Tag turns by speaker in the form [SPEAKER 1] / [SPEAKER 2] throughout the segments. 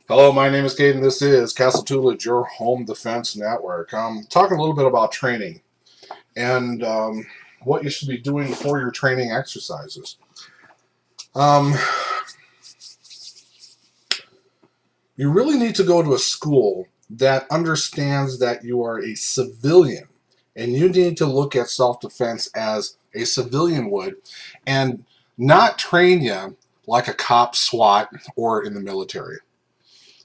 [SPEAKER 1] Hello, my name is Caden. This is Castle Tutelage, your home defense network. I'm talking a little bit about training and what you should be doing for your training exercises. Um, you really need to go to a school that understands that you are a civilian and you need to look at self-defense as a civilian would and not train you like a cop, SWAT, or in the military.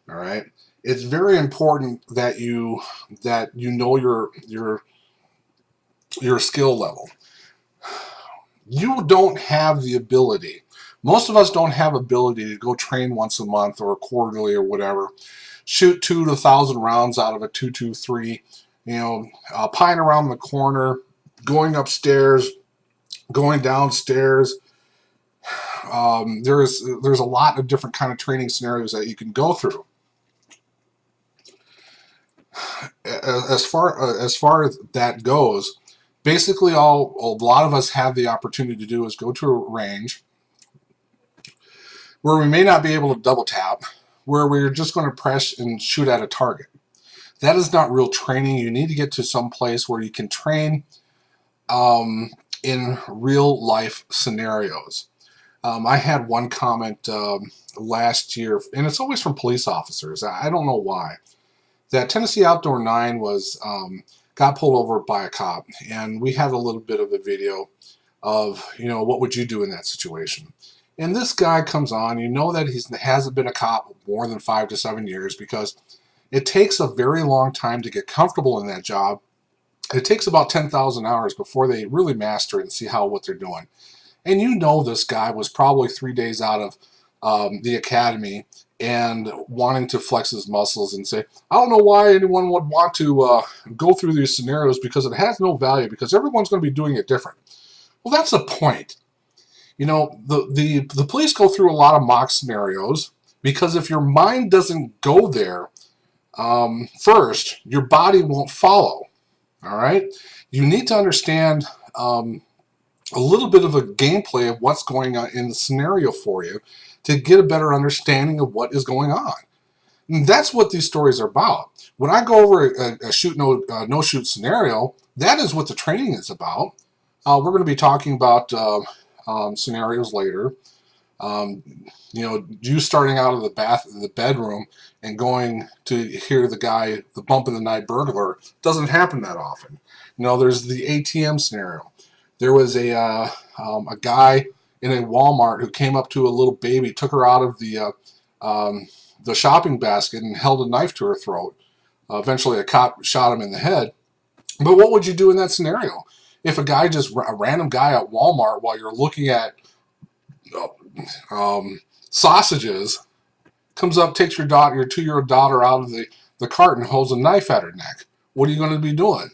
[SPEAKER 1] All right. It's very important that you know your skill level. You don't have the ability. Most of us don't have ability to go train once a month or quarterly or whatever. Shoot 2 to 1,000 rounds out of a 223. Pine around the corner, going upstairs, going downstairs. There's a lot of different kind of training scenarios that you can go through. As far as that goes, basically all a lot of us have the opportunity to do is go to a range where we may not be able to double tap, where we're just going to press and shoot at a target. That is not real training. You need to get to some place where you can train in real life scenarios. I had one comment last year, and it's always from police officers. I don't know why. That Tennessee Outdoor 9 was got pulled over by a cop, and we had a little bit of a video of, what would you do in that situation? And this guy comes on, that he hasn't been a cop more than 5 to 7 years because it takes a very long time to get comfortable in that job. It takes about 10,000 hours before they really master it and see what they're doing. And this guy was probably 3 days out of the academy and wanting to flex his muscles and say, I don't know why anyone would want to go through these scenarios because it has no value because everyone's going to be doing it different. Well, that's the point. The police go through a lot of mock scenarios because if your mind doesn't go there first, your body won't follow. All right? You need to understand a little bit of a gameplay of what's going on in the scenario for you to get a better understanding of what is going on. And that's what these stories are about. When I go over a shoot no shoot scenario, that is what the training is about. We're going to be talking about scenarios later. You starting out of the bedroom and going to hear the bump in the night burglar doesn't happen that often. There's the ATM scenario. There was a guy in a Walmart who came up to a little baby, took her out of the shopping basket and held a knife to her throat. Eventually a cop shot him in the head. But what would you do in that scenario? If a random guy at Walmart while you're looking at sausages comes up, takes your 2-year-old daughter out of the cart and holds a knife at her neck, what are you going to be doing?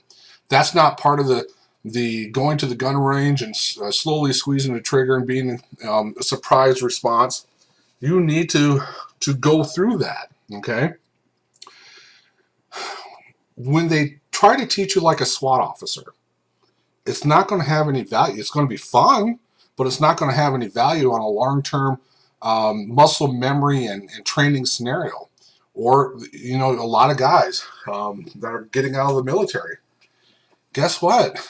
[SPEAKER 1] That's not part of the going to the gun range and slowly squeezing the trigger and being a surprise response. You need to go through that, okay? When they try to teach you like a SWAT officer, it's not going to have any value. It's going to be fun, but it's not going to have any value on a long-term muscle memory and training scenario. Or, a lot of guys that are getting out of the military. Guess what?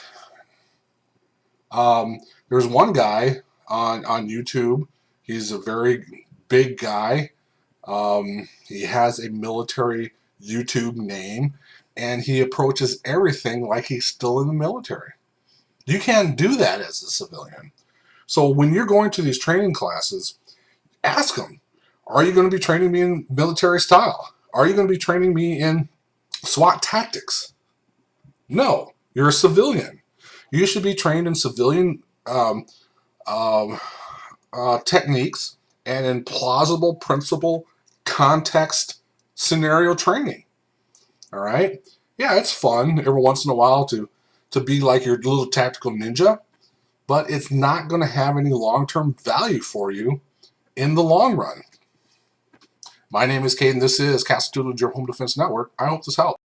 [SPEAKER 1] There's one guy on YouTube. He's a very big guy. He has a military YouTube name, and he approaches everything like he's still in the military. You can't do that as a civilian. So when you're going to these training classes, ask them, are you going to be training me in military style? Are you going to be training me in SWAT tactics? No, you're a civilian. You should be trained in civilian techniques and in plausible principle context scenario training. All right? Yeah, it's fun every once in a while to be like your little tactical ninja, but it's not going to have any long-term value for you in the long run. My name is Caden. This is Castle Tutelage, your home defense network. I hope this helps.